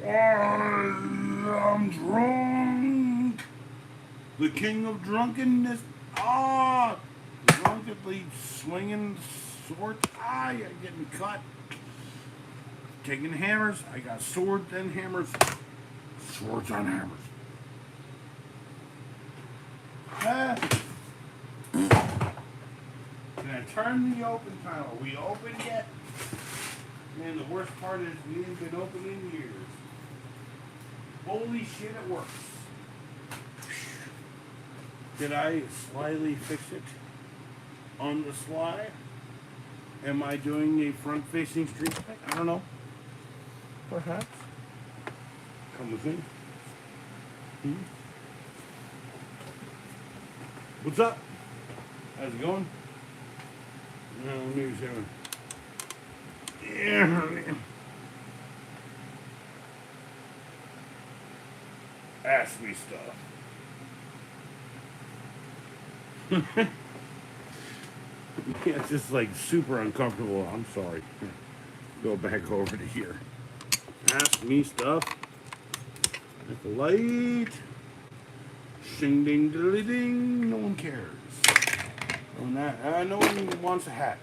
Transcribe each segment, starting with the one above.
I'm drunk. The king of drunkenness. Ah, drunkenly swinging swords. Ah, you're getting cut. Taking hammers. I got swords and hammers. Swords on hammers. Ah. Can I turn the open time? Are we open yet? Man, the worst part is we ain't been open in years. Holy shit, it works. Did I slyly fix it on the sly? Am I doing a front-facing street fight? I don't know. Perhaps. Come with me. What's up? How's it going? No, maybe seven. Yeah. Ask me stuff. Yeah, it's just like super uncomfortable. I'm sorry. Go back over to here. Ask me stuff. At the light. Shing ding diddly ding. No one cares. No one wants a hat.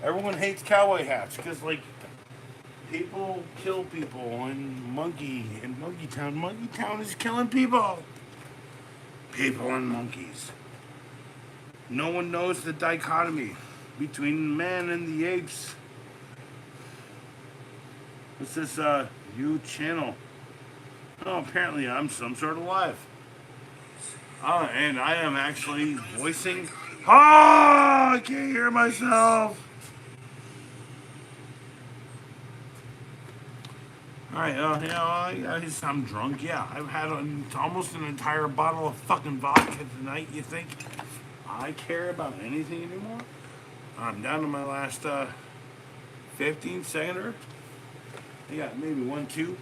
Everyone hates cowboy hats because, like, people kill people in Monkey Town. Monkey Town is killing people. People and monkeys. No one knows the dichotomy between man and the apes. What's this, you channel? Oh, apparently I'm some sort of live. And I am actually voicing. Oh, I can't hear myself. Alright, I'm drunk. Yeah, I've had almost an entire bottle of fucking vodka tonight. You think I care about anything anymore? I'm down to my last 15 seconder. I got maybe 1, 2.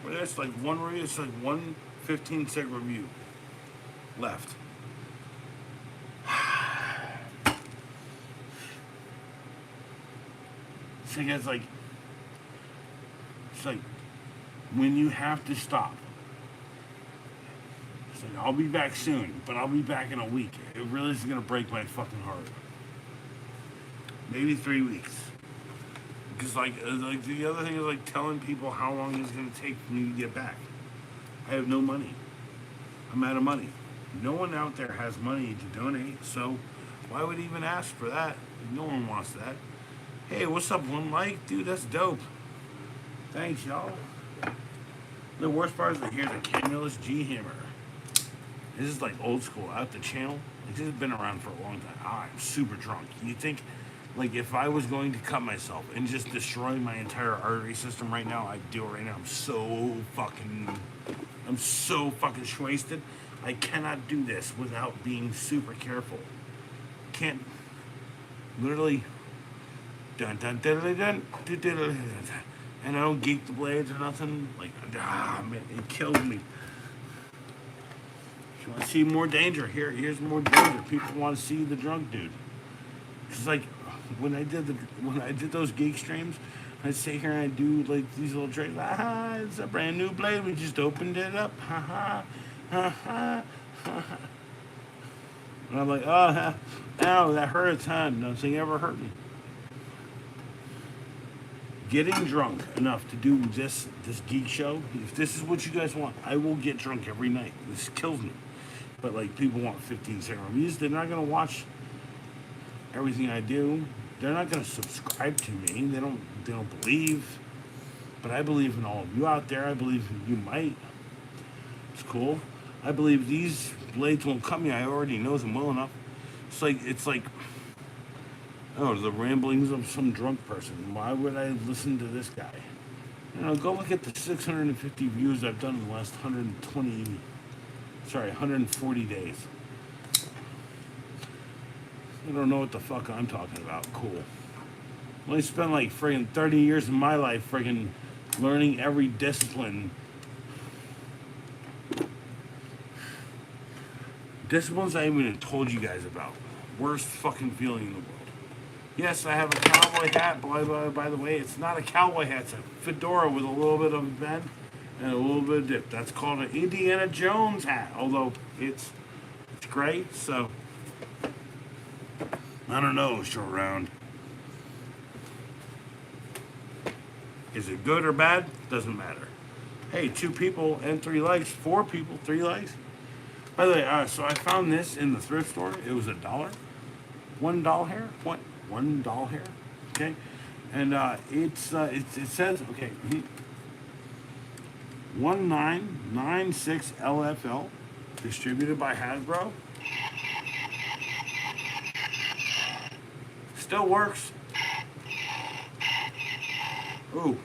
But that's like one review. It's like 1 15-second review left. So it's like when you have to stop. It's like, I'll be back soon, but I'll be back in a week. It really is gonna break my fucking heart. Maybe 3 weeks. Because like the other thing is like telling people how long it's gonna take for me to get back. I have no money. I'm out of money. No one out there has money to donate, so why would even ask for that? No one wants that. Hey, what's up, one like? Dude, that's dope. Thanks, y'all. The worst part is that here's a Camulus G hammer. This is like old school, out the channel. Like, this has been around for a long time. I'm super drunk. You think, like, if I was going to cut myself and just destroy my entire artery system right now, I'd do it right now. I'm so fucking wasted. I cannot do this without being super careful. Can't literally dun dun dun dun dun dun dun dun, and I don't geek the blades or nothing. Like, man, it kills me. If you want to see more danger, here's more danger. People want to see the drunk dude. It's like when I did those geek streams, I'd sit here and I'd do like these little tricks. It's a brand new blade. We just opened it up. And I'm like, ow, that hurts, huh? Nothing ever hurt me. Getting drunk enough to do this geek show, if this is what you guys want, I will get drunk every night. This kills me. But like, people want 15-second reviews. They're not gonna watch everything I do. They're not gonna subscribe to me. They don't believe. But I believe in all of you out there. I believe you might. It's cool. I believe these blades won't cut me. I already know them well enough. It's like oh, the ramblings of some drunk person. Why would I listen to this guy? Go look at the 650 views I've done in the last 140 days. I don't know what the fuck I'm talking about. Cool. I only spent like friggin' 30 years of my life friggin' learning every discipline. Disciplines I even told you guys about. Worst fucking feeling in the world. Yes, I have a cowboy hat. By the way, it's not a cowboy hat. It's a fedora with a little bit of bend and a little bit of dip. That's called an Indiana Jones hat. Although it's gray, so I don't know. Short round. Is it good or bad? Doesn't matter. Hey, 2 people and 3 likes. 4 people, 3 likes. By the way, so I found this in the thrift store. It was $1. $1 hair. What? $1 hair. Okay, and it says okay. 1996 LFL, distributed by Hasbro. Still works. Ooh,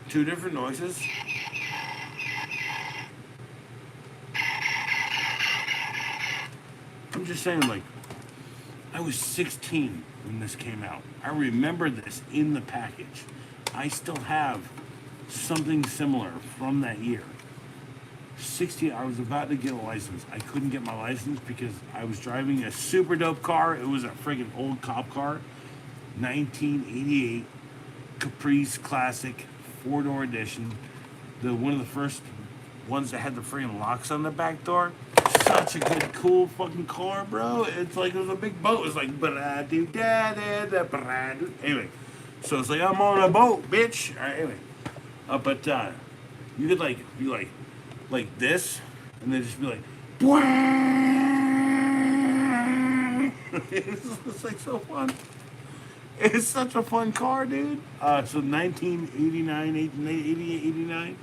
2 different noises. I'm just saying, like, I was 16 when this came out. I remember this in the package. I still have something similar from that year. 60, I was about to get a license. I couldn't get my license because I was driving a super dope car. It was a friggin' old cop car. 1988 Caprice Classic 4-door edition. One of the first ones that had the friggin' locks on the back door. Such a good, cool fucking car, bro. It's like it was a big boat. It's like anyway. So it's like I'm on a boat, bitch. All right, anyway. But you could like be like this, and then just be like, it's like so fun. It's such a fun car, dude. So 1989, 88, 89.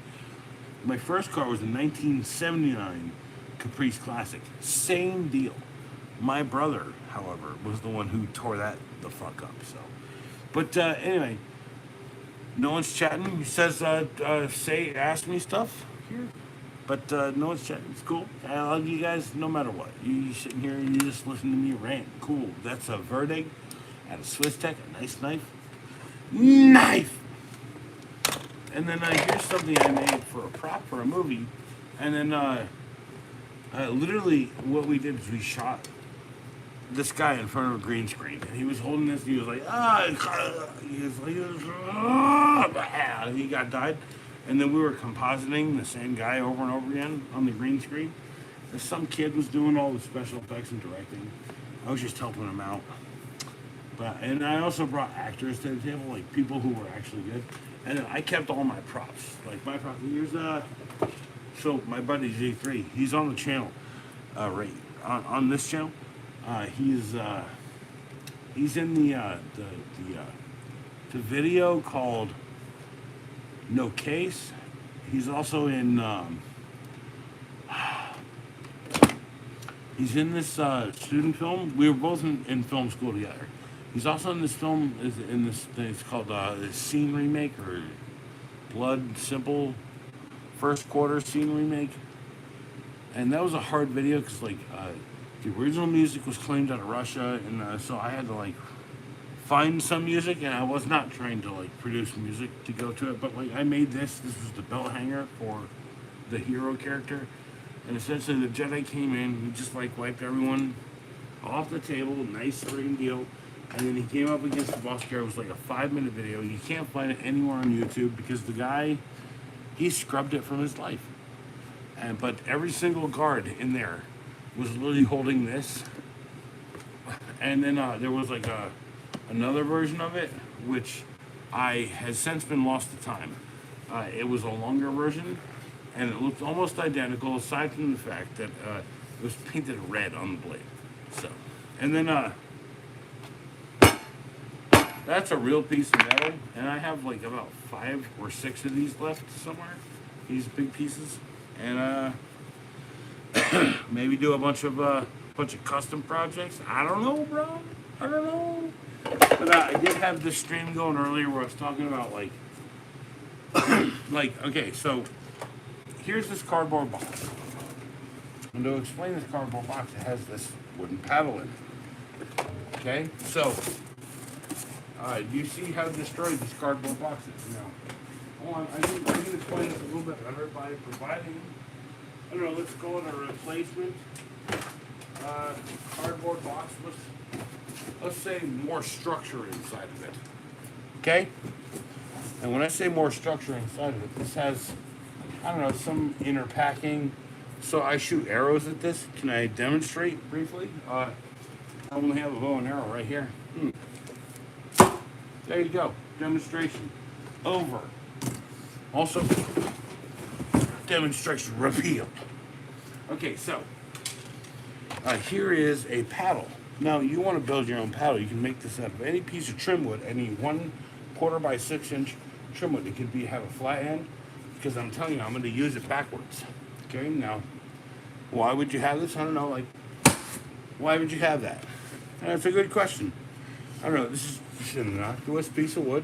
My first car was a 1979 Caprice Classic. Same deal. My brother, however, was the one who tore that the fuck up. So, but anyway, no one's chatting. He says, ask me stuff here. But no one's chatting. It's cool. I love you guys no matter what. You sitting here and you just listen to me rant. Cool. That's a Verdig at a Swiss Tech, a nice knife. Knife! And then here's something I made for a prop for a movie. And then literally what we did is we shot this guy in front of a green screen. And he was holding this and he was like, he got died. And then we were compositing the same guy over and over again on the green screen. And some kid was doing all the special effects and directing. I was just helping him out. And I also brought actors to the table, like people who were actually good. And then I kept all my props. Like my props. Here's so my buddy G3, he's on the channel, right on this channel. He's in the video called No Case. He's also in he's in this student film. We were both in film school together. He's also in this film. In this thing. It's called Scene Remake or Blood Simple First Quarter Scene Remake. And that was a hard video because like the original music was claimed out of Russia, and so I had to like find some music, and I was not trying to like produce music to go to it, but like I made this. This was the belt hanger for the hero character, and essentially the Jedi came in, he just like wiped everyone off the table, nice freaking deal, and then he came up against the boss character. It was like a 5-minute video. You can't find it anywhere on YouTube because the guy, he scrubbed it from his life, but every single guard in there was literally holding this, and then there was like another version of it, which I has since been lost to time. It was a longer version, and it looked almost identical, aside from the fact that it was painted red on the blade. So, and then that's a real piece of metal, and I have like about 5 or 6 of these left somewhere. These big pieces, and maybe do a bunch of custom projects. I don't know, bro. I don't know. But I did have this stream going earlier where I was talking about like, okay, so here's this cardboard box. And to explain this cardboard box, it has this wooden paddle in it. Okay, so you see how destroyed this cardboard box is now. Hold on, I can explain this a little bit better by providing, I don't know, let's call it a replacement cardboard box with let's say more structure inside of it. Okay? And when I say more structure inside of it, this has, I don't know, some inner packing. So I shoot arrows at this. Can I demonstrate briefly? I only have a bow and arrow right here. There you go. Demonstration over. Also, demonstration repealed. Okay, so here is a paddle. Now, you want to build your own paddle. You can make this out of any piece of trim wood, any 1/4 by 6 inch trim wood. It could be have a flat end, because I'm telling you, I'm going to use it backwards. Okay, now, why would you have this? I don't know, like, why would you have that? That's a good question. I don't know, this is an innocuous piece of wood.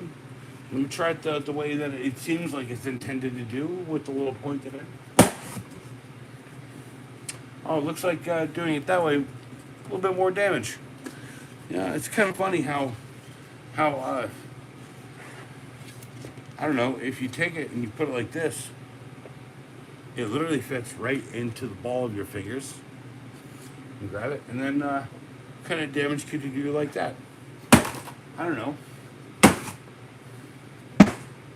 Let me try it the way that it seems like it's intended to do with the little pointed end. Oh, it looks like doing it that way, a little bit more damage. Yeah, it's kind of funny how I don't know, if you take it and you put it like this, it literally fits right into the ball of your fingers. You grab it, and then kind of damage could you do like that? I don't know.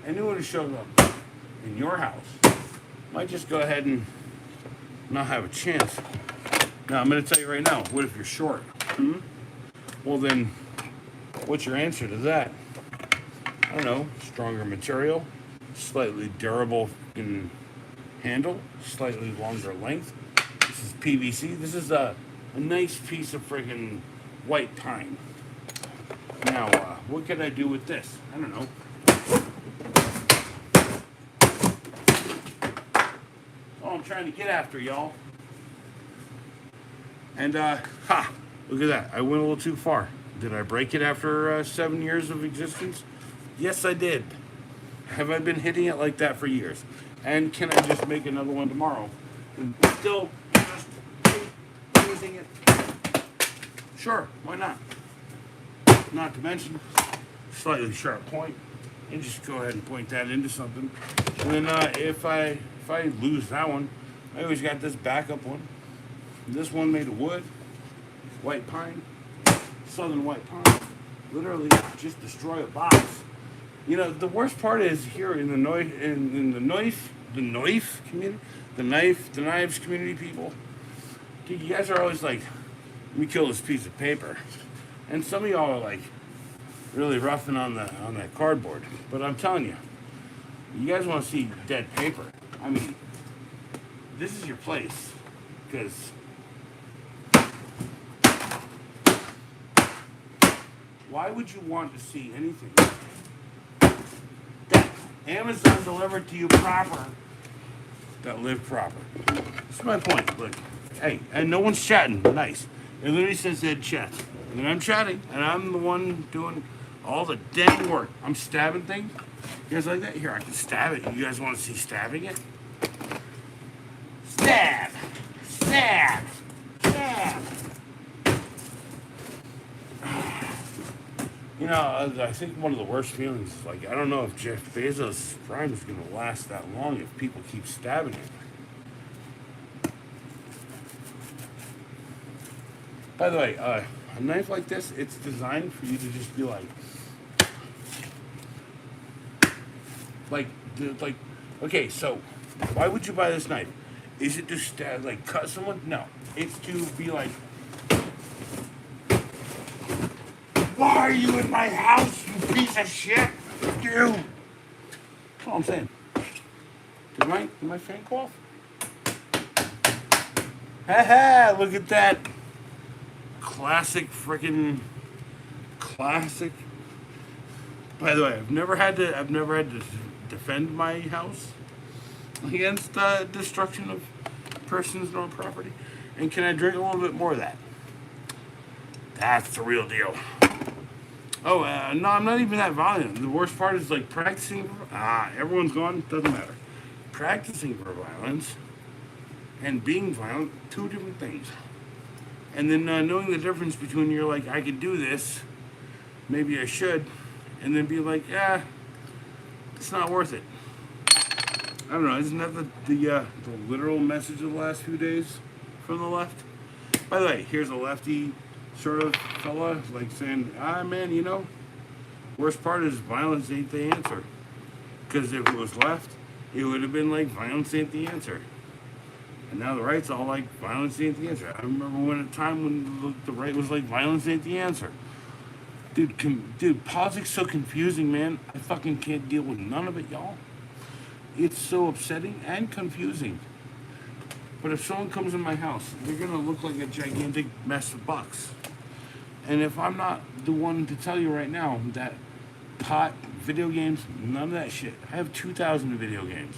Anyone who shows up in your house might just go ahead and not have a chance. Now, I'm going to tell you right now, what if you're short? Well, then, what's your answer to that? I don't know, stronger material, slightly durable handle, slightly longer length. This is PVC. This is a nice piece of friggin' white pine. Now, what can I do with this? I don't know. That's all I'm trying to get after, y'all. And, look at that. I went a little too far. Did I break it after 7 years of existence? Yes, I did. Have I been hitting it like that for years? And can I just make another one tomorrow and still just keep using it? Sure, why not? Not to mention, slightly sharp point, and just go ahead and point that into something. And then if I lose that one, I always got this backup one. This one made of wood, white pine, southern white pine. Literally just destroy a box. You know, the worst part is here in the knives community, the knives community people. Dude, you guys are always like, let me kill this piece of paper. And some of y'all are like really roughing on that cardboard. But I'm telling you, you guys want to see dead paper. I mean, this is your place. Because why would you want to see anything that Amazon delivered to you proper, that live proper? That's my point. Look, hey, and no one's chatting. Nice. It literally says EDChats. And I'm chatting, and I'm the one doing all the dang work. I'm stabbing things. You guys like that? Here, I can stab it. You guys want to see stabbing it? Stab! Stab! Stab! You know, I think one of the worst feelings is like, I don't know if Jeff Bezos' Prime is going to last that long if people keep stabbing it. By the way, a knife like this, it's designed for you to just be like, okay, so why would you buy this knife? Is it to stab, like cut someone? No, it's to be like, why are you in my house, you piece of shit? You. That's all I'm saying. Did my fan go off? Ha look at that. Classic freaking classic. By the way, I've never had to defend my house against destruction of persons nor property. And can I drink a little bit more of that? That's the real deal. Oh, no, I'm not even that violent. The worst part is like practicing. Everyone's gone. Doesn't matter. Practicing for violence and being violent, two different things. And then knowing the difference between you're like, I could do this, maybe I should, and then be like, it's not worth it. I don't know. Isn't that the literal message of the last few days from the left? By the way, here's a lefty sort of fella, like saying, man, you know, worst part is violence ain't the answer. Because if it was left, it would have been like violence ain't the answer. And now the right's all like violence ain't the answer. I remember when a time when the right was like violence ain't the answer. Dude, politics so confusing, man. I fucking can't deal with none of it, y'all. It's so upsetting and confusing. But if someone comes in my house, they're gonna look like a gigantic mess of bucks. And if I'm not the one to tell you right now that pot, video games, none of that shit. I have 2,000 video games.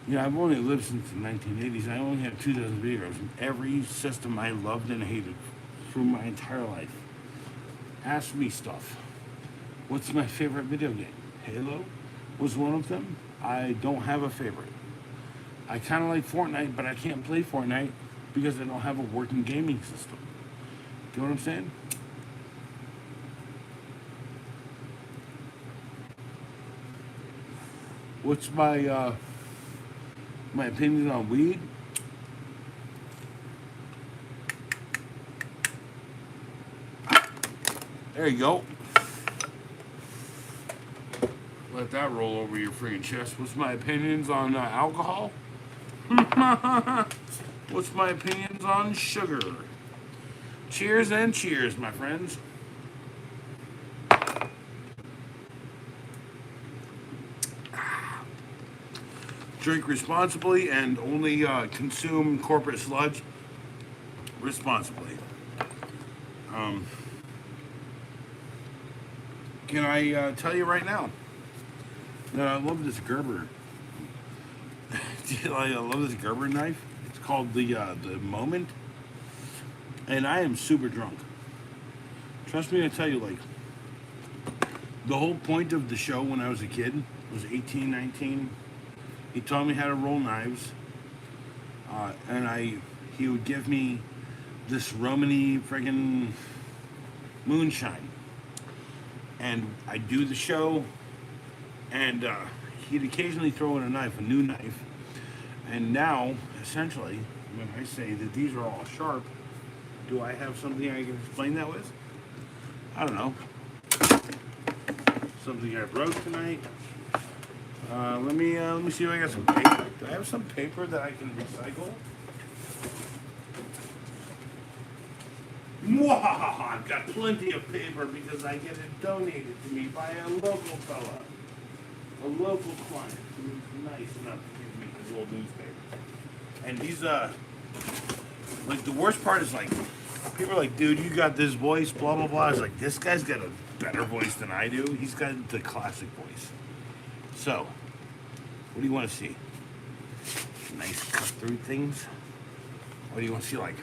You know, I've only lived since the 1980s. I only have 2,000 video games. And every system I loved and hated through my entire life. Ask me stuff. What's my favorite video game? Halo was one of them. I don't have a favorite. I kind of like Fortnite, but I can't play Fortnite because I don't have a working gaming system. You know what I'm saying? What's my my opinion on weed? There you go. Let that roll over your freaking chest. What's my opinions on alcohol? What's my opinions on sugar? Cheers and cheers, my friends. Drink responsibly and only consume corporate sludge responsibly. Can I tell you right now that I love this Gerber? I love this Gerber knife. It's called the Moment, and I am super drunk. Trust me, I tell you, like, the whole point of the show when I was a kid was 18, 19. He taught me how to roll knives, and he would give me this Romany friggin' moonshine. And I'd do the show, and he'd occasionally throw in a new knife. And now, essentially, when I say that these are all sharp, do I have something I can explain that with? I don't know. Something I broke tonight. Let me see if I got some paper. Do I have some paper that I can recycle? Mwahaha! I've got plenty of paper because I get it donated to me by a local fella. A local client who's nice enough to give me his old newspaper. And he's, like, the worst part is, like, people are like, dude, you got this voice, blah, blah, blah. I was like, this guy's got a better voice than I do. He's got the classic voice. So, what do you want to see? Nice cut through things? What do you want to see, like?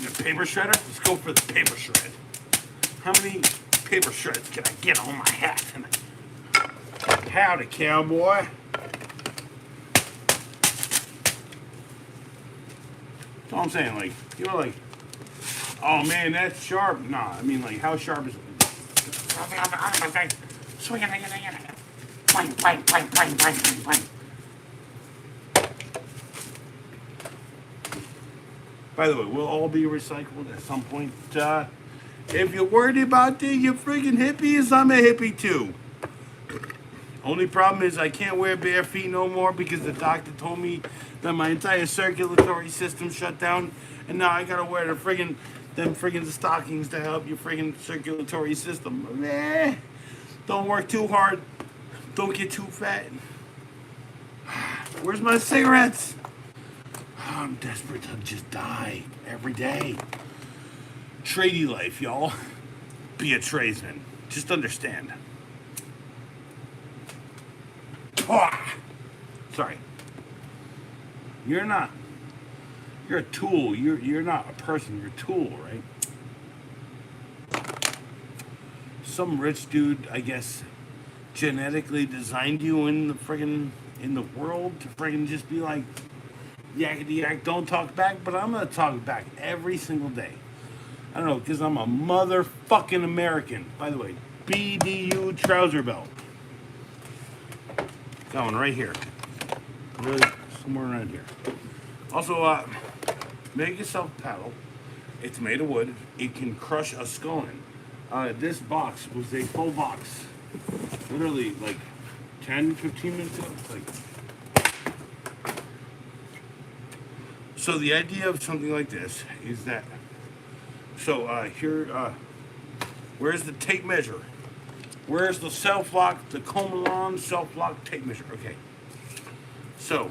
A paper shredder? Let's go for the paper shred. How many paper shreds can I get on my hat tonight? Howdy, cowboy. That's all I'm saying. Like, you know, like, oh man, that's sharp. Nah, I mean, like, how sharp is it? By the way, we'll all be recycled at some point. If you're worried about you freaking hippies, I'm a hippie too. Only problem is I can't wear bare feet no more because the doctor told me that my entire circulatory system shut down, and now I gotta wear them friggin' stockings to help your friggin' circulatory system. Meh. Don't work too hard. Don't get too fat. Where's my cigarettes? I'm desperate to just die every day. Tradie life, y'all. Be a tradesman. Just understand. Sorry. You're not. You're a tool. You're not a person. You're a tool, right? Some rich dude, I guess, genetically designed you in the world to friggin' just be like, yakety yak, don't talk back, but I'm gonna talk back every single day. I don't know, because I'm a motherfucking American. By the way, BDU trouser belt. Got one right here. Really, somewhere around here. Also, Make yourself a paddle. It's made of wood. It can crush a skull in. This box was a full box. Literally like 10, 15 minutes ago. So the idea of something like this is that, where's the tape measure? Where's the self-lock, the Comalon self-lock tape measure? Okay. So,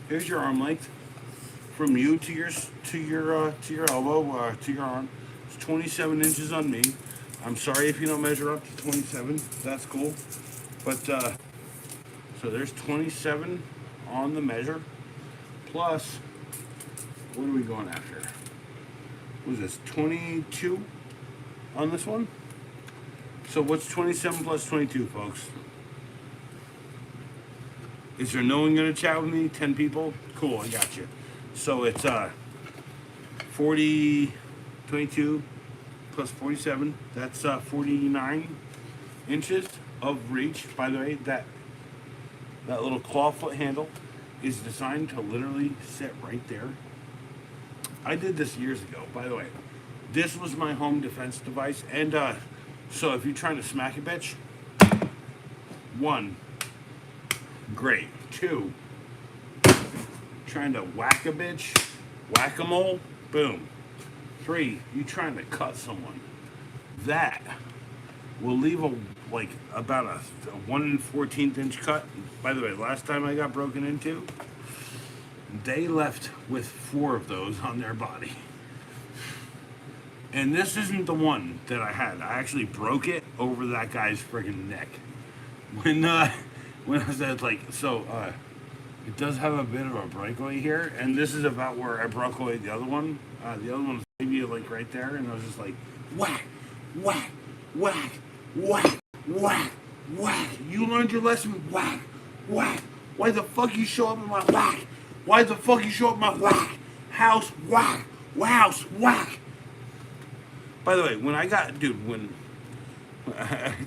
here's your arm length from you to your elbow, to your arm. It's 27 inches on me. I'm sorry if you don't measure up to 27. That's cool. But so there's 27 on the measure. Plus, what are we going after? What is this? 22 on this one? So what's 27 plus 22, folks? Is there no one going to chat with me? 10 people? Cool, I got you. So it's 22 plus 47. That's 49 inches of reach. By the way, that little claw foot handle is designed to literally sit right there. I did this years ago, by the way. This was my home defense device. And so if you're trying to smack a bitch, 1, great. 2, trying to whack a bitch, whack-a-mole, boom. 3, you trying to cut someone. That will leave about a 1/14 inch cut. By the way, last time I got broken into, they left with 4 of those on their body. And this isn't the one that I had. I actually broke it over that guy's friggin' neck. When I was at it does have a bit of a breakaway here, and this is about where I broke away the other one. The other one was maybe like right there, and I was just like, whack, whack, whack, whack, whack, whack. You learned your lesson, whack, whack. Why the fuck you show up in my whack? Why the fuck you show up in my whack? House, whack, house, whack. By the way, when I got, dude, when,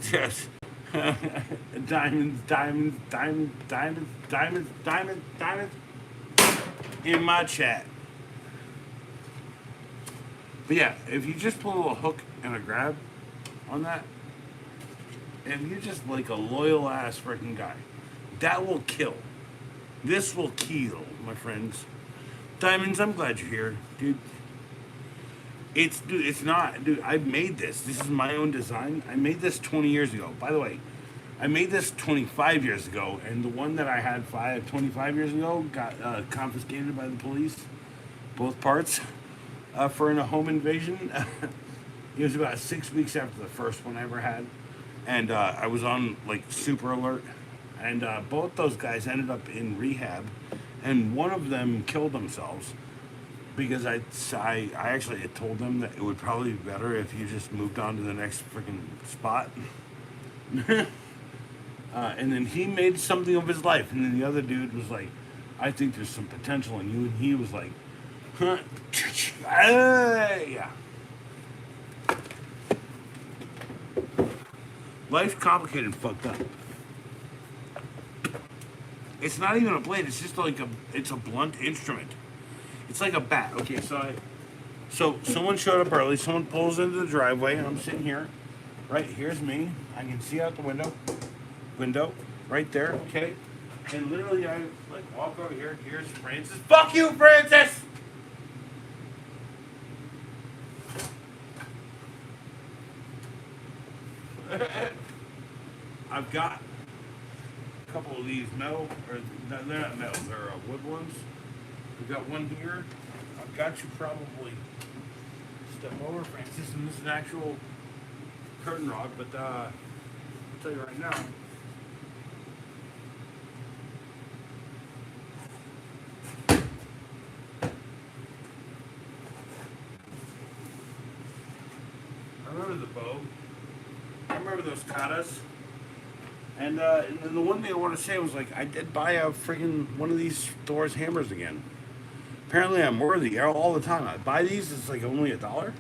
just, diamonds, diamonds, diamonds, diamonds, diamonds, diamonds, diamonds, in my chat. But yeah, if you just pull a little hook and a grab on that, and you're just like a loyal ass freaking guy, that will kill. This will kill, my friends. Diamonds, I'm glad you're here, dude. It's not, dude, I made this. This is my own design. I made this 20 years ago. By the way, I made this 25 years ago, and the one that I had 25 years ago got confiscated by the police, both parts, for a home invasion. It was about 6 weeks after the first one I ever had, and I was on, super alert, and both those guys ended up in rehab, and one of them killed themselves. Because I actually had told them that it would probably be better if you just moved on to the next freaking spot. And then he made something of his life. And then the other dude was like, I think there's some potential in you. And he was like, huh? Yeah. Life's complicated and fucked up. It's not even a blade. It's just it's a blunt instrument. It's like a bat. Okay, so someone showed up early. Someone pulls into the driveway, and I'm sitting here. Right, here's me. I can see out the window, right there. Okay, and literally I walk over here. Here's Francis. Fuck you, Francis. I've got a couple of these metal, or they're not metal. They're wood ones. We've got one here. I've got you probably step over, Francis, and this is an actual curtain rod, but I'll tell you right now. I remember the bow. I remember those katas. And the one thing I want to say was, I did buy a friggin' one of these Thor's hammers again. Apparently I'm worthy all the time. I buy these, it's only $1.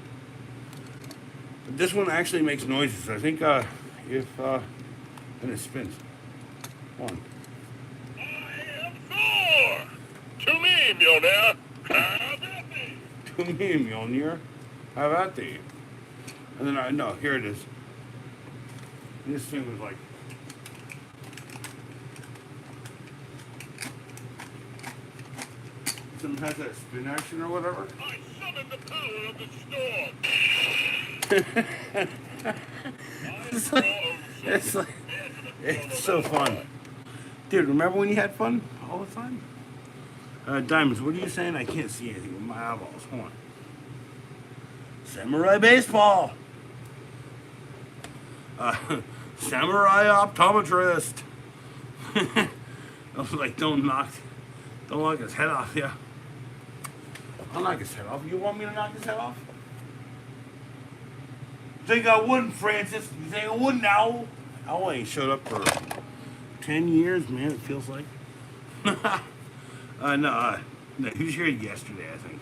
But this one actually makes noises. I think and it spins. One. I am Thor! To me, Mjolnir! to me, Mjolnir. How about that? And then no, here it is. This thing was like, something has that spin action or whatever. I summon the power of the storm. It's like, it's so fun. Dude, remember when you had fun all the time? Diamonds, what are you saying? I can't see anything with my eyeballs. Hold on. Samurai baseball. Samurai optometrist. I was like, don't knock his head off, yeah. I'll knock his head off. You want me to knock his head off? You think I wouldn't, Francis? You think I wouldn't, Owl? Owl ain't showed up for 10 years, man, it feels like. No, he was here yesterday, I think.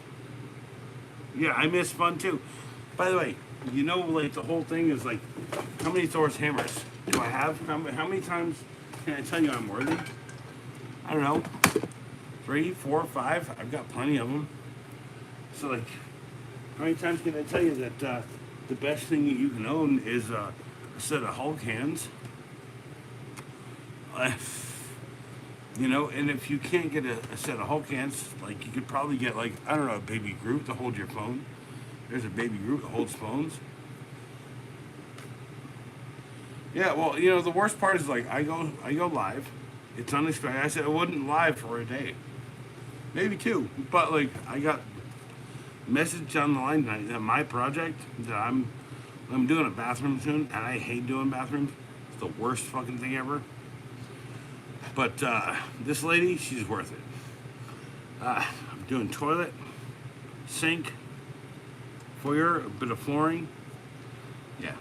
Yeah, I miss fun too. By the way, you know, like the whole thing is like, how many Thor's hammers do I have? How many times can I tell you I'm worthy? I don't know. 3, 4, 5. I've got plenty of them. So like, how many times can I tell you that the best thing that you can own is a set of Hulk hands? You know, and if you can't get a set of Hulk hands, like you could probably get like, I don't know, a baby Groot to hold your phone. There's a baby Groot that holds phones. Yeah, well, you know, the worst part is like I go live. It's unexpected. I said I wasn't live for a day. Maybe 2. But like I got a message on the line tonight that my project that I'm doing a bathroom soon, and I hate doing bathrooms. It's the worst fucking thing ever. But this lady, she's worth it. I'm doing toilet, sink, foyer, a bit of flooring. Yeah.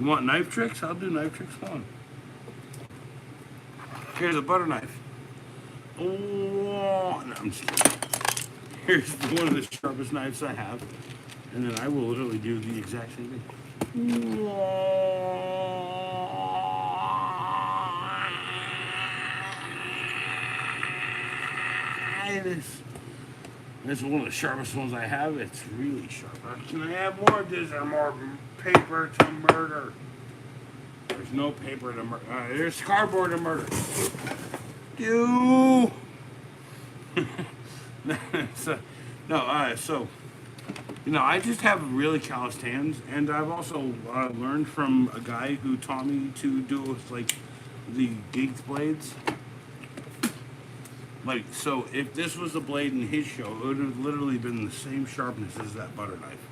You want knife tricks? I'll do knife tricks. Come on. Here's a butter knife. Oh, no, I'm just kidding. Here's one of the sharpest knives I have. And then I will literally do the exact same thing. This is one of the sharpest ones I have. It's really sharp. Can I have more? Is there more paper to murder? There's no paper to murder. There's cardboard to murder. You. So, no. So. You know, I just have really calloused hands, and I've also learned from a guy who taught me to do with, like, the gigged blades. Like, so if this was a blade in his show, it would have literally been the same sharpness as that butter knife.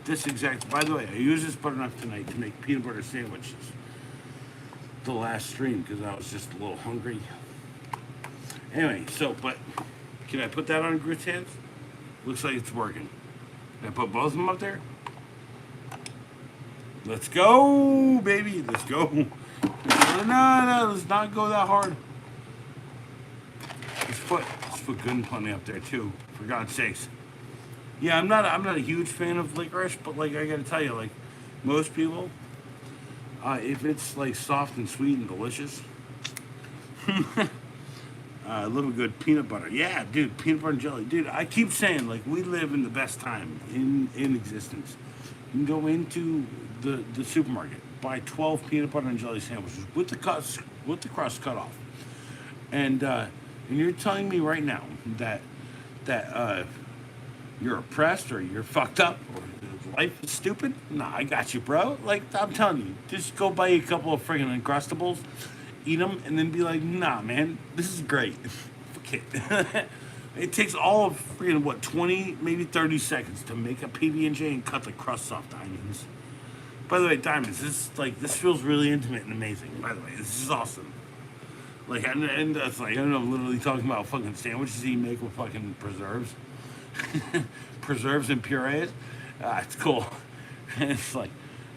This exact, by the way, I used this butter knife tonight to make peanut butter sandwiches. The last stream, because I was just a little hungry. Anyway, so, but, can I put that on Groot's hands? Looks like it's working. Can I put both of them up there? Let's go, baby. Let's go. No, let's not go that hard. Let's put good and plenty up there too, for God's sakes. Yeah, I'm not a huge fan of licorice, but like I gotta tell you, like most people, if it's like soft and sweet and delicious, a little good peanut butter. Yeah, dude, peanut butter and jelly. Dude, I keep saying, like, we live in the best time in existence. You can go into the supermarket, buy 12 peanut butter and jelly sandwiches with the crust cut off. And you're telling me right now that you're oppressed or you're fucked up or life is stupid? Nah, I got you, bro. Like, I'm telling you, just go buy a couple of friggin' Uncrustables, eat them, and then be like, nah, man, this is great. Fuck it. It takes all of freaking, 20, maybe 30 seconds to make a PB&J and cut the crusts off the onions. By the way, Diamonds, this feels really intimate and amazing. By the way, this is awesome. Like, and it's like, I don't know, literally talking about fucking sandwiches you make with fucking preserves. Preserves and purees. It's cool. And it's like,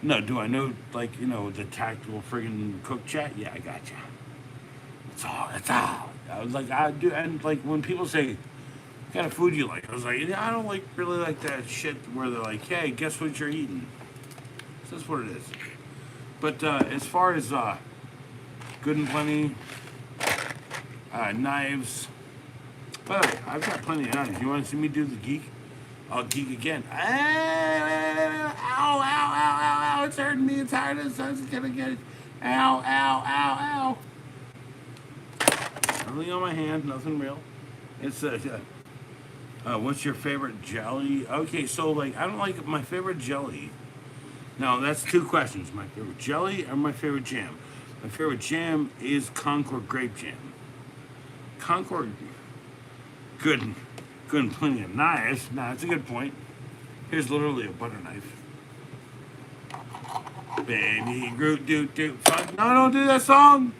no, do I know, like, the tactical friggin' cook chat? Yeah, I got you. That's all. I was like, I do, and like, when people say, what kind of food you like? I was like, I don't really like that shit where they're like, hey, guess what you're eating? So that's what it is. But as far as good and plenty, Knives. By the way, I've got plenty of knives. You want to see me do the geek? I'll geek again. Ow, ow, ow, ow, ow. It's hurting me. It's hard. It's gonna get it. Ow, ow, ow, ow. Nothing on my hand. Nothing real. It's what's your favorite jelly? Okay, so like I don't like my favorite jelly. Now that's two questions: my favorite jelly or my favorite jam. My favorite jam is Concord grape jam. Concord, good and plenty of knives. Nah, that's a good point. Here's literally a butter knife. Baby Groot, doot, fuck. No, don't do that song.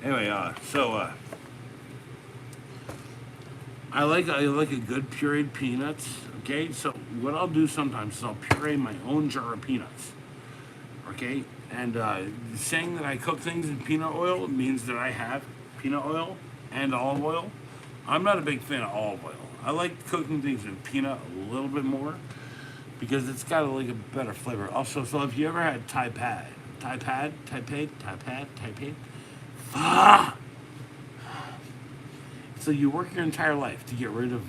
Anyway, I like a good pureed peanuts. Okay, so what I'll do sometimes is I'll puree my own jar of peanuts. Okay, and saying that I cook things in peanut oil means that I have peanut oil and olive oil. I'm not a big fan of olive oil. I like cooking things in peanut a little bit more because it's got like a better flavor. Also, so if you ever had Taipei, ah! So you work your entire life to get rid of.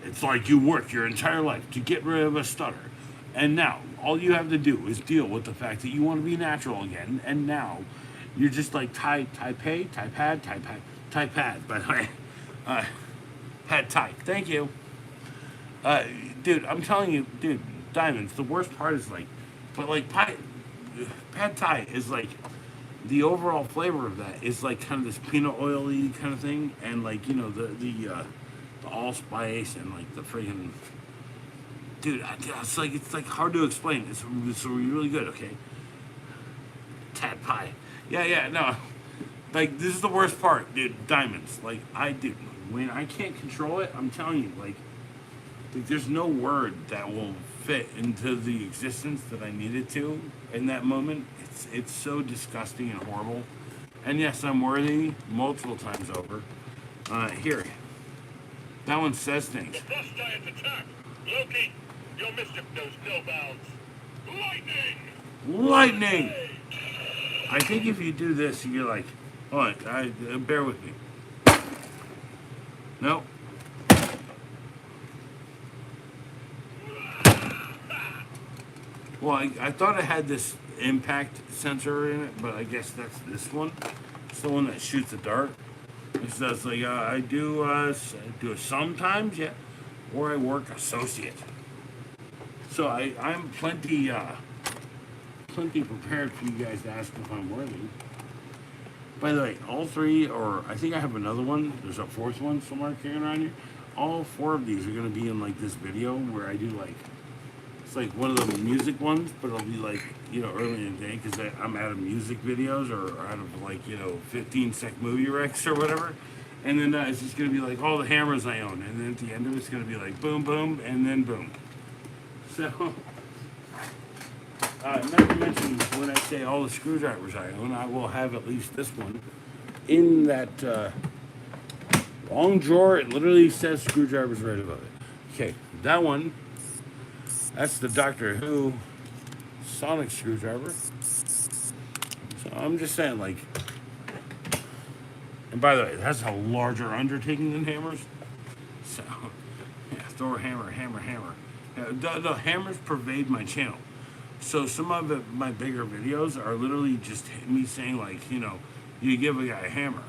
It's like you work your entire life to get rid of a stutter, and now all you have to do is deal with the fact that you want to be natural again. And now you're just like Taipei. By the way, pad Thai. Thank you, dude. I'm telling you, dude. Diamonds. The worst part is like, but like pad Thai is like. The overall flavor of that is like kind of this peanut oily kind of thing, and like you know the allspice and like the freaking dude. It's like hard to explain. It's really good. Okay, Tad pie. Yeah. No, like this is the worst part, dude. Diamonds. Like when I can't control it, I'm telling you, like there's no word that will fit into the existence that I needed to in that moment. It's so disgusting and horrible. And yes, I'm worthy multiple times over. Here. That one says things. The frost giant's attack! Loki, your mischief knows no bounds. Lightning! I think if you do this, you're like, hold on, bear with me. Nope. Well, I thought it had this impact sensor in it, but I guess that's this one. It's the one that shoots a dart. It says like I do it sometimes, yeah, or I work associate. So I'm plenty prepared for you guys to ask if I'm worthy. By the way, all three, or I think I have another one. There's a fourth one somewhere carrying around here. All four of these are gonna be in like this video where I do like. It's like one of the music ones, but it'll be like, you know, early in the day because I'm out of music videos or out of like, 15-sec movie recs or whatever. And then it's just going to be like all the hammers I own. And then at the end of it, it's going to be like boom, boom, and then boom. So, not to mention when I say all the screwdrivers I own, I will have at least this one in that long drawer. It literally says screwdrivers right above it. Okay, that one. That's the Doctor Who sonic screwdriver. So I'm just saying, like, and by the way, that's a larger undertaking than hammers. So, yeah, Thor hammer. Yeah, the hammers pervade my channel. So some of my bigger videos are literally just me saying, like, you give a guy a hammer.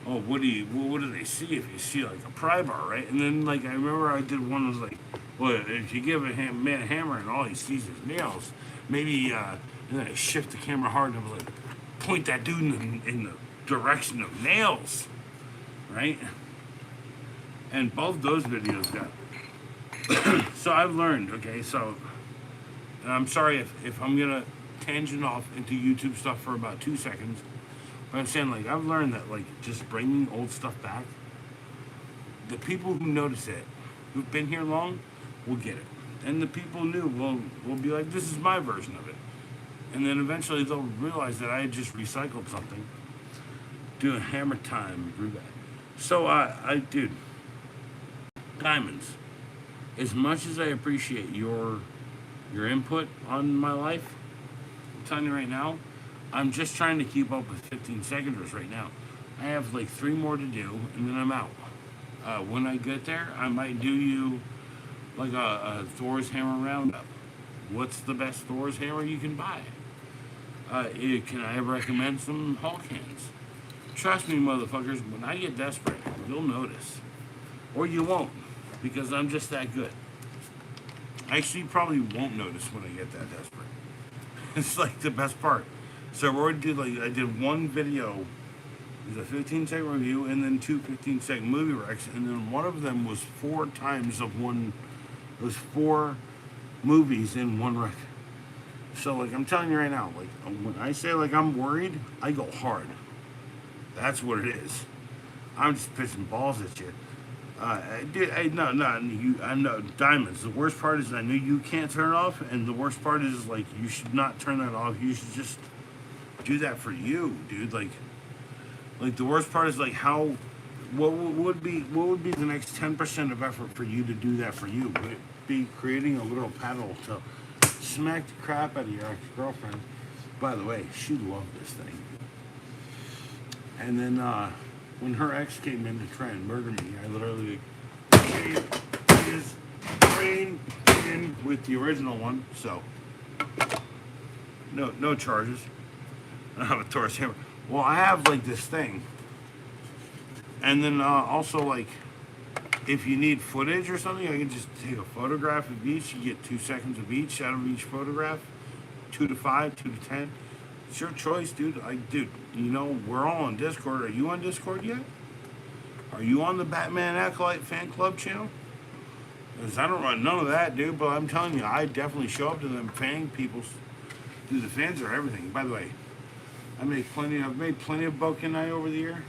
Oh, what do they see if you see like a pry bar, right? And then like I remember I did one that was like, well, if you give a man a hammer and all he sees is nails, maybe and then I shift the camera hard and I was like, point that dude in the direction of nails, right? And both those videos got. So I've learned. Okay, so and I'm sorry if I'm gonna tangent off into YouTube stuff for about 2 seconds. But I'm saying, like, I've learned that, like, just bringing old stuff back, the people who notice it, who've been here long, will get it. And the people new will be like, this is my version of it. And then eventually they'll realize that I just recycled something. Doing hammer time, grew that. So, dude, diamonds. As much as I appreciate your input on my life, I'm telling you right now, I'm just trying to keep up with 15 seconders right now. I have like 3 more to do, and then I'm out. When I get there, I might do you like a Thor's hammer roundup. What's the best Thor's hammer you can buy? Can I recommend some Hulk hands? Trust me, motherfuckers, when I get desperate, you'll notice. Or you won't, because I'm just that good. Actually, you probably won't notice when I get that desperate. It's like the best part. So I already did I did one video, it was a 15-second review, and then 2 15-second movie recs, and then one of them was 4 times of one. It was 4 movies in one rec. So like I'm telling you right now, like when I say like I'm worried, I go hard. That's what it is. I'm just pitching balls at you. I'm not diamonds. The worst part is I know you can't turn it off, and the worst part is like you should not turn that off. You should just do that for you, dude. Like the worst part is like how what would be the next 10% of effort for you to do that for you? Would it be creating a little paddle to smack the crap out of your ex-girlfriend? By the way, she loved this thing. And then when her ex came in to try and murder me, I literally gave his brain in with the original one. So no charges. I don't have a Taurus hammer. Well, I have like this thing. And then also like if you need footage or something, I can just take a photograph of each. You get 2 seconds of each out of each photograph. 2 to 5, 2 to 10. It's your choice, dude. Dude, you know, we're all on Discord. Are you on Discord yet? Are you on the Batman Acolyte fan club channel? Because I don't run none of that, dude. But I'm telling you, I definitely show up to them fan people's. Dude, the fans are everything. By the way, I've made plenty of Bokenai over the year.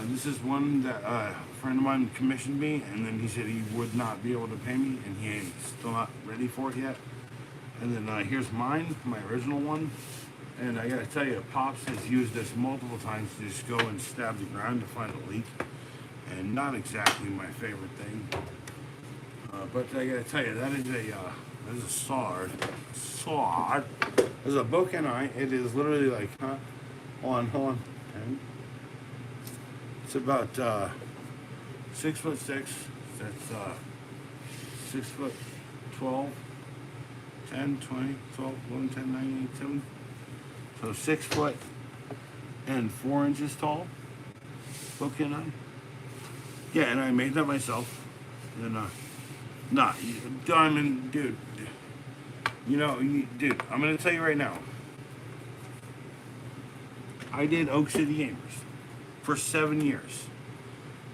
This is one that a friend of mine commissioned me, and then he said he would not be able to pay me, and he ain't still not ready for it yet. And then here's mine, my original one. And I gotta tell you, Pops has used this multiple times to just go and stab the ground to find a leak. And not exactly my favorite thing. But I gotta tell you, that is a sword. Sword. There's a Bokenai. It is literally like, hold on. And it's about 6'6". That's 6'12". 10, 20, 12, 11, 10, 9, 8, 7. So 6 foot and 4 inches tall. Bokenai. Yeah, and I made that myself. And diamond, dude. You know, dude, I'm gonna tell you right now. I did Oak City Gamers for 7 years.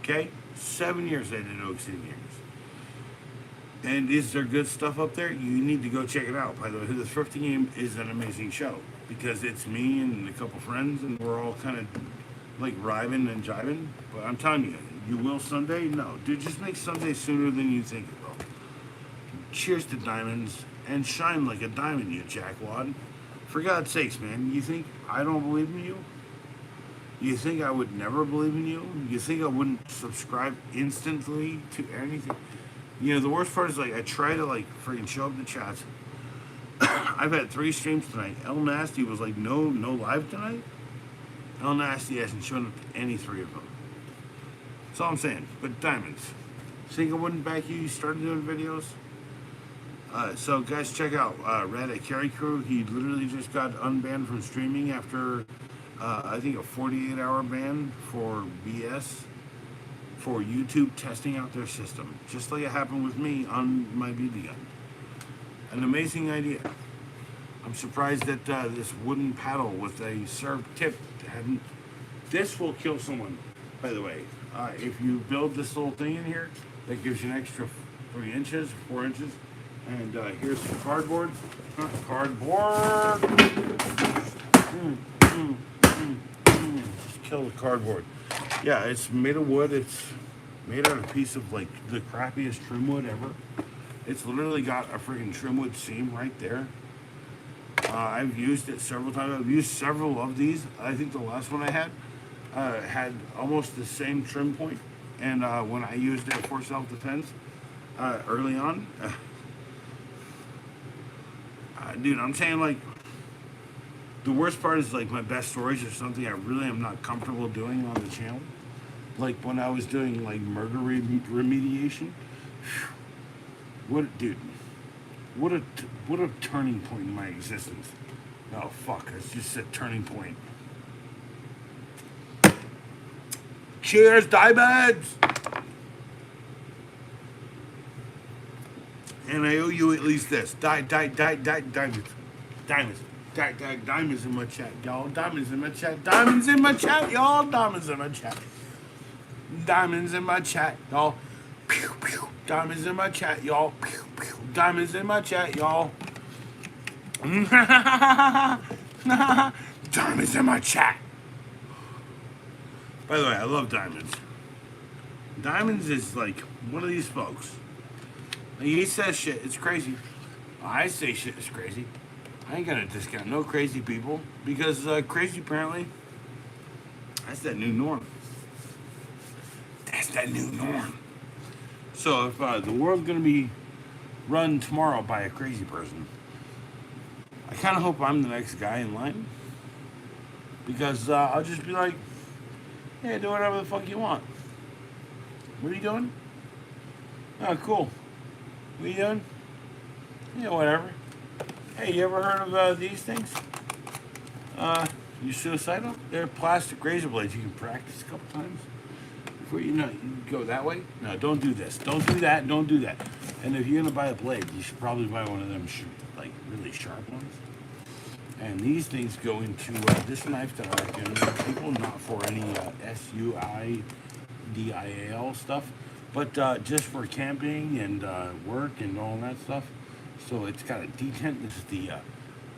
Okay? 7 years I did Oak City Gamers. And is there good stuff up there? You need to go check it out. By the way, the Thrifty Game is an amazing show because it's me and a couple friends, and we're all kind of like rhyming and jiving. But I'm telling you, you will someday? No, dude, just make someday sooner than you think it will. Cheers to diamonds and shine like a diamond, you jackwad. For God's sakes, man, you think I don't believe in you? You think I would never believe in you? You think I wouldn't subscribe instantly to anything? You know, the worst part is, like, I try to, like, freaking show up the chats. I've had 3 streams tonight. El Nasty was like, no live tonight? El Nasty hasn't shown up to any 3 of them. That's all I'm saying. But diamonds. Think I wouldn't back you? You started doing videos? So, guys, check out Red at Carry Crew. He literally just got unbanned from streaming after, I think, a 48-hour ban for BS. For YouTube testing out their system, just like it happened with me on my BB gun. An amazing idea. I'm surprised that this wooden paddle with a served tip hadn't. This will kill someone, by the way. If you build this little thing in here, that gives you an extra 3 inches, 4 inches. And here's some cardboard. Cardboard! Just kill the cardboard. Yeah, it's made of wood. It's made out of a piece of like the crappiest trim wood ever. It's literally got a freaking trim wood seam right there. I've used it several times. I've used several of these. I think the last one I had almost the same trim point. And when I used it for self-defense early on, dude, I'm saying like The worst part is like my best stories are something I really am not comfortable doing on the channel. Like when I was doing like murder remediation. What, dude? What a turning point in my existence. Oh fuck! It's just a turning point. Cheers, diamonds! And I owe you at least this. Diamonds. Diamonds in my chat, y'all. Diamonds in my chat. Diamonds in my chat, y'all. Diamonds in my chat. Diamonds in my chat, y'all. Pew, pew. Diamonds in my chat, y'all. Pew, pew. Diamonds in my chat, y'all. Diamonds in my chat. By the way, I love diamonds. Diamonds is like one of these folks. Like, he says shit, it's crazy. I say shit, it's crazy. I ain't gonna discount no crazy people because crazy apparently, that's that new norm. That's that new norm. So if the world's gonna be run tomorrow by a crazy person, I kind of hope I'm the next guy in line because I'll just be like, hey, do whatever the fuck you want. What are you doing? Oh, cool. What are you doing? Yeah, whatever. Hey, you ever heard of these things? You suicidal? They're plastic razor blades. You can practice a couple times before you know you go that way. No, don't do this. Don't do that. Don't do that. And if you're gonna buy a blade, you should probably buy one of them like really sharp ones. And these things go into this knife that I recommend people, not for any SUIDIAL stuff, but just for camping and work and all that stuff. So it's got a detent. This is the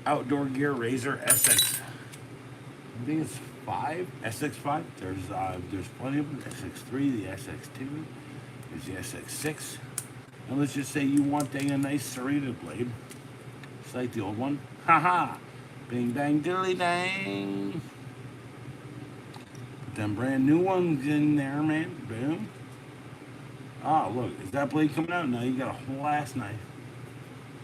Outdoor Gear Razor SX. I think it's 5, SX5. There's plenty of them. SX3, the SX2, there's the SX6. And let's just say you want a nice serrated blade. It's like the old one. Haha! Bing bang diddly dang. Put them brand new ones in there, man. Boom. Oh, look, is that blade coming out? No, you got a whole ass knife.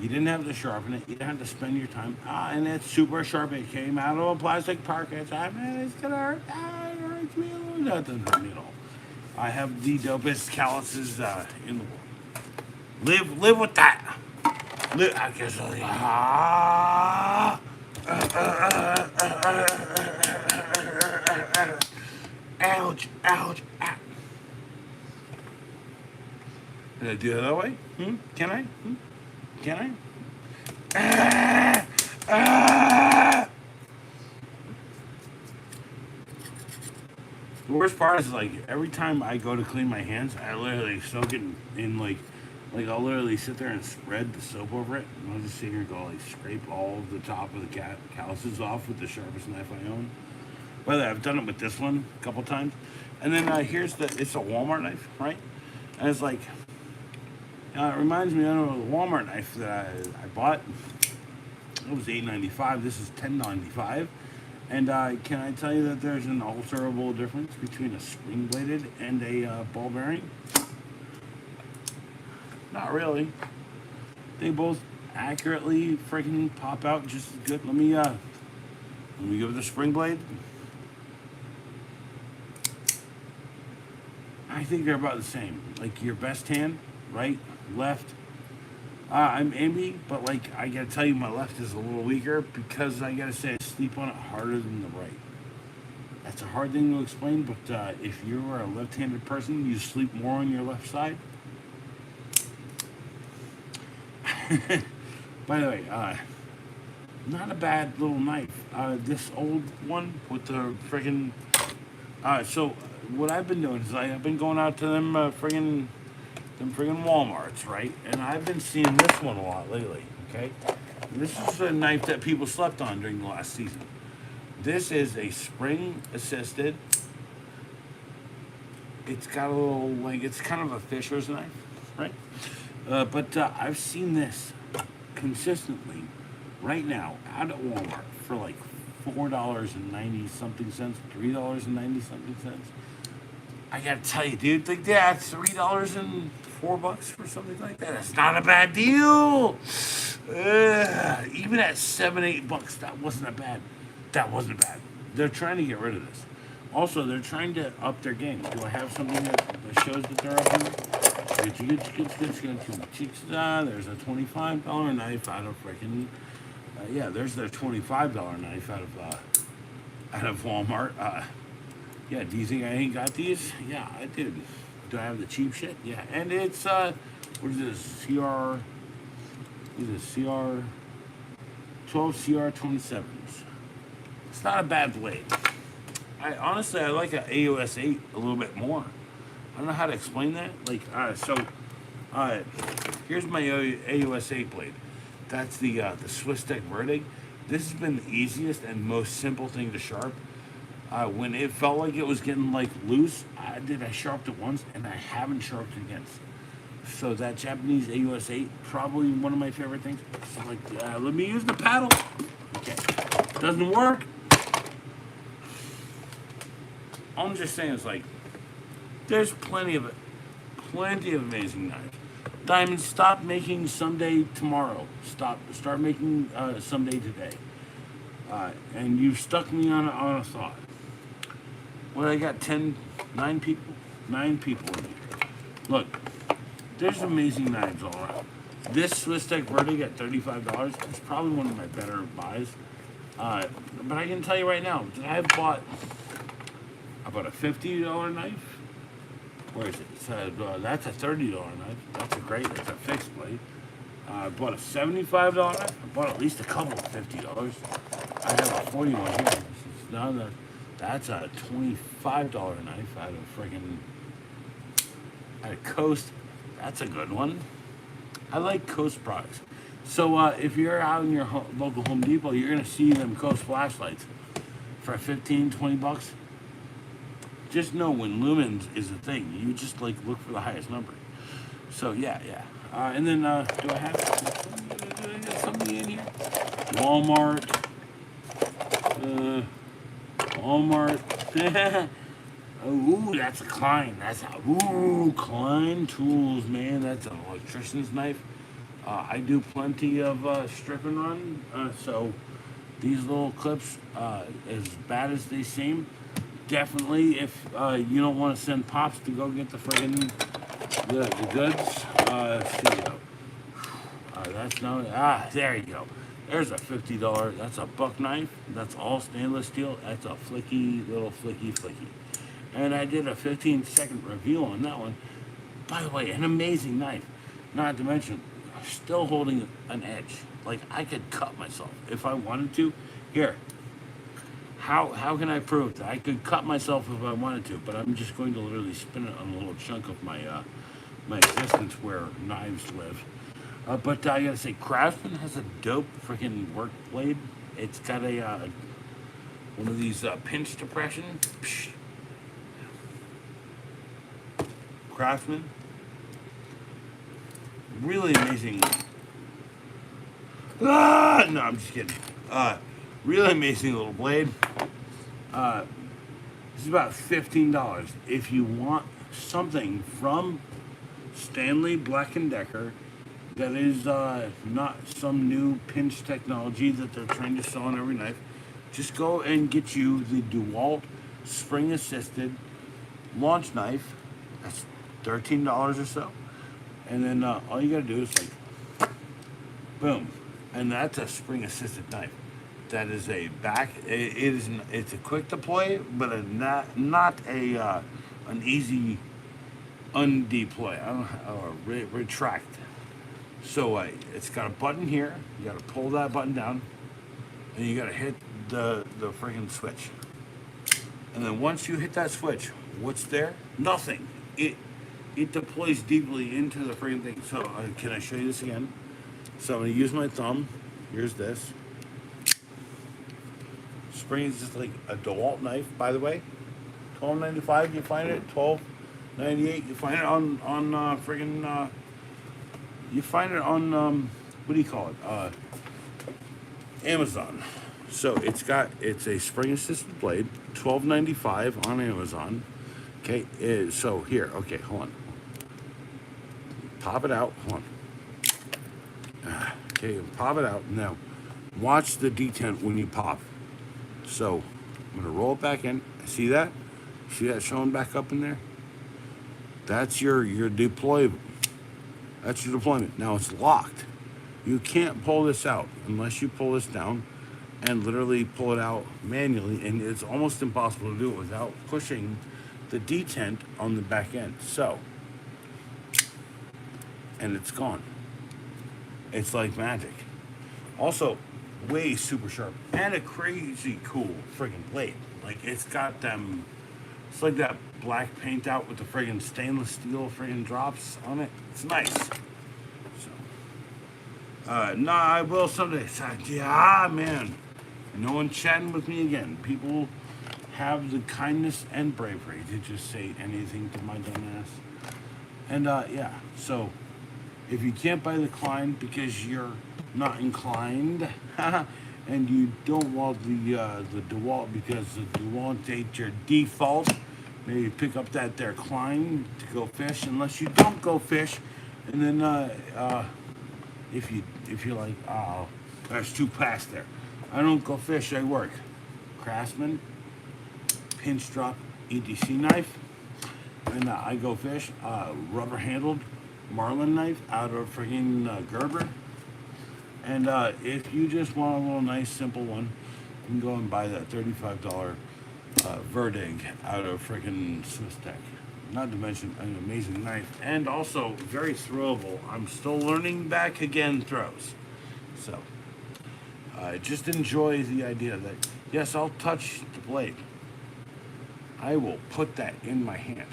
You didn't have to sharpen it. You didn't have to spend your time. And it's super sharp. It came out of a plastic pocket. Man, it's gonna hurt. It hurts me a little. That doesn't hurt me at all. I have the dopest calluses in the world. Live with that. I guess. Ouch, ouch, ouch. Can I do it that way? Can I? Can I? The worst part is like every time I go to clean my hands, I literally soak it in like I'll literally sit there and spread the soap over it, and I'll just sit here and go like scrape all of the top of the calluses off with the sharpest knife I own. By the way, I've done it with this one a couple times, and then it's a Walmart knife, right? And it's like. It reminds me of a Walmart knife that I bought. It was $8.95. This is $10.95. And can I tell you that there's an alterable difference between a spring-bladed and a ball bearing? Not really. They both accurately freaking pop out just as good. Let me go with the spring blade. I think they're about the same. Like your best hand, right? Left. I'm ambi, but like I gotta tell you, my left is a little weaker because I gotta say I sleep on it harder than the right. That's a hard thing to explain, but if you're a left-handed person, you sleep more on your left side. By the way, not a bad little knife. This old one with the friggin'. So what I've been doing is I've been going out to them friggin' Walmarts, right? And I've been seeing this one a lot lately, okay? This is a knife that people slept on during the last season. This is a spring-assisted. It's got a little, like, it's kind of a fisher's knife, right? But I've seen this consistently right now out at Walmart for like $4.90-something cents, $3.90-something cents. I gotta tell you, dude, like that's $3.04 for something like that. That's not a bad deal. Even at $7-8, that wasn't a bad. that wasn't bad. They're trying to get rid of this. Also, they're trying to up their game. Do I have something that shows that they're upping? There's a $25 knife out of freaking. Yeah, there's their $25 knife out of Walmart. Yeah, do you think I ain't got these? Yeah, I did. Do I have the cheap shit? Yeah, and it's what is this? CR. Is it CR? 12 CR27s. It's not a bad blade. I honestly I like a AOS 8 a little bit more. I don't know how to explain that. Like here's my AOS 8 blade. That's the Swiss Tech Verdig. This has been the easiest and most simple thing to sharp. When it felt like it was getting like loose, I sharpened it once and I haven't sharpened it again. So that Japanese AOS 8, probably one of my favorite things. So like, let me use the paddle. Okay, doesn't work. All I'm just saying is like, there's plenty of amazing knives. Diamond, stop making someday tomorrow. Start making someday today. And you've stuck me on a thought. Well, I got 9 people in here. Look, there's amazing knives all around. This Swiss Tech Verdig at $35 is probably one of my better buys. But I can tell you right now, I bought a $50 knife. Where is it? That's a $30 knife. That's a fixed blade. I bought a $75 knife. I bought at least a couple of $50. I have a 41 here. That's a $25 knife out of Coast. That's a good one. I like Coast products. So if you're out in your local Home Depot, you're gonna see them Coast flashlights for 15, 20 bucks. Just know when lumens is a thing, you just like look for the highest number. So yeah. And then do I have something in here? Walmart. Ooh, that's a Klein. Klein tools, man. That's an electrician's knife. I do plenty of strip and run, so these little clips, as bad as they seem, definitely if you don't want to send pops to go get the friggin' the goods, see you. That's not, there you go. There's a $50, that's a buck knife. That's all stainless steel. That's a little flicky. And I did a 15-second review on that one. By the way, an amazing knife. Not to mention, still holding an edge. Like, I could cut myself if I wanted to. Here. How can I prove that? I could cut myself if I wanted to, but I'm just going to literally spin it on a little chunk of my my existence where knives live. But I gotta say, Craftsman has a dope freaking work blade. It's got a one of these pinch depression. Psh. Craftsman, really amazing. No, I'm just kidding. Really amazing little blade. This is about $15. If you want something from Stanley Black & Decker that is not some new pinch technology that they're trying to sell on every knife, just go and get you the DeWalt spring-assisted launch knife. That's $13 or so. And then all you gotta do is like, boom. And that's a spring-assisted knife. That is a it's a quick deploy, but not an easy undeploy. I don't know, or retract. So it's got a button here. You got to pull that button down, and you got to hit the freaking switch. And then once you hit that switch, what's there? Nothing. It deploys deeply into the freaking thing. So can I show you this again? So I'm gonna use my thumb. Here's this. Spring is just like a DeWalt knife, by the way. $12.95. You find it at $12.98. You find it on friggin'. You find it on what do you call it? Amazon. So it's a spring assisted blade, $12.95 on Amazon. Okay, so here, okay, hold on. Pop it out. Hold on. Okay, pop it out. Now, watch the detent when you pop. So I'm gonna roll it back in. See that? See that showing back up in there? That's your deploy. That's your deployment. Now it's locked. You can't pull this out unless you pull this down and literally pull it out manually, and it's almost impossible to do it without pushing the detent on the back end. So, and it's gone. It's like magic. Also, way super sharp and a crazy cool friggin' blade. Like it's got them. It's like that black paint out with the friggin' stainless steel friggin' drops on it. It's nice. So, nah, I will someday. So, yeah, man. No one chatting with me again. People have the kindness and bravery to just say anything to my dumb ass. And yeah, so if you can't buy the Klein because you're not inclined, and you don't want the DeWalt because the DeWalt ain't your default, maybe pick up that there Klein to go fish. Unless you don't go fish, and then if you're like, oh, there's 2 past there. I don't go fish, I work. Craftsman, pinch drop EDC knife, and I go fish. Rubber handled marlin knife out of friggin' Gerber. And if you just want a little nice simple one, you can go and buy that $35 Verdig out of friggin' Swiss Tech. Not to mention an amazing knife, and also very throwable. I'm still learning back again throws. So just enjoy the idea that, yes, I'll touch the blade. I will put that in my hand.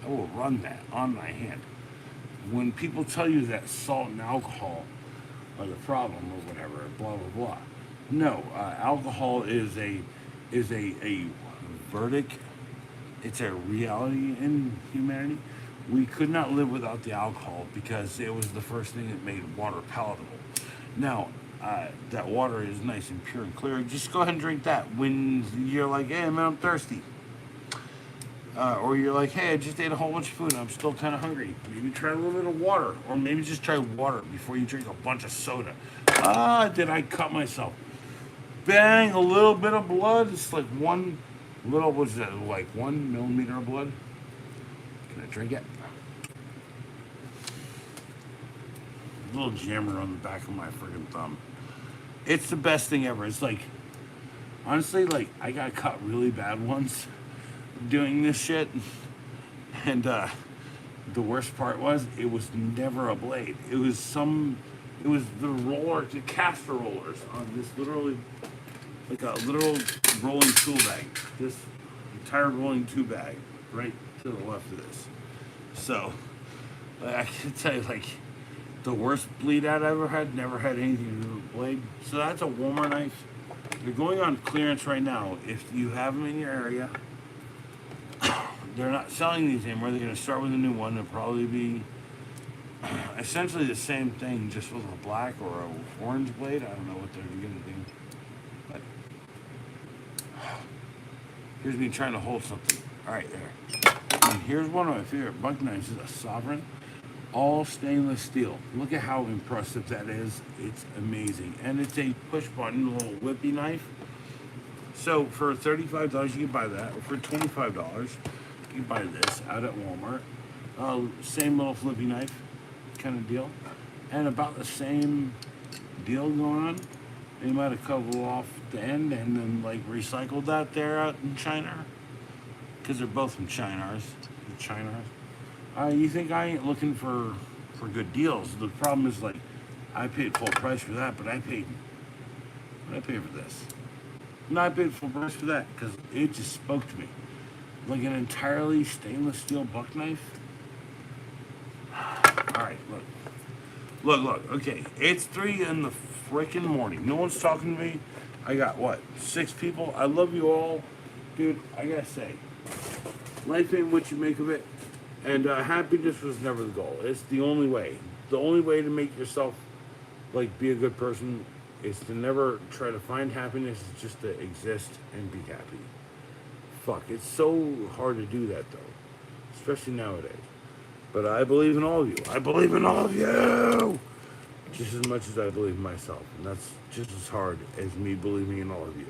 I will run that on my hand. When people tell you that salt and alcohol are the problem or whatever, blah blah blah. No, alcohol is a verdict. It's a reality in humanity. We could not live without the alcohol because it was the first thing that made water palatable. Now, that water is nice and pure and clear. Just go ahead and drink that when you're like, hey, man, I'm thirsty. Or you're like, hey, I just ate a whole bunch of food and I'm still kind of hungry. Maybe try a little bit of water. Or maybe just try water before you drink a bunch of soda. Did I cut myself? Bang, a little bit of blood. It's like one little, what's that, like 1 millimeter of blood? Can I drink it? A little jammer on the back of my friggin' thumb. It's the best thing ever. It's like, honestly, like, I got cut really bad once doing this shit. And the worst part was, it was never a blade. It was the roller, the caster rollers on this literally, like a literal rolling tool bag. This entire rolling tool bag right to the left of this. So, I can tell you, like, the worst bleed out I ever had, never had anything to do with the blade. So that's a Walmart knife. They're going on clearance right now. If you have them in your area, they're not selling these anymore. They're going to start with a new one. It'll probably be essentially the same thing, just with a black or an orange blade. I don't know what they're going to do. But here's me trying to hold something. All right, there. And here's one of my favorite buck knives. Is a Sovereign. All stainless steel. Look at how impressive that is. It's amazing. And it's a push button little whippy knife. So for $35 you can buy that. Or for $25 you can buy this out at Walmart. Same little flippy knife kind of deal. And about the same deal going on. They might have cut off the end and then like recycled that there out in China. Because they're both from China's. You think I ain't looking for good deals? The problem is, like, I paid full price for that, but I paid for this. No, I paid full price for that because it just spoke to me. Like an entirely stainless steel buck knife. All right, look. Okay, it's 3 in the freaking morning. No one's talking to me. I got what, 6 people. I love you all, dude. I gotta say, life ain't what you make of it. And happiness was never the goal. It's the only way. The only way to make yourself, like, be a good person is to never try to find happiness. It's just to exist and be happy. Fuck, it's so hard to do that, though. Especially nowadays. But I believe in all of you. I believe in all of you! just as much as I believe in myself, and that's just as hard as me believing in all of you.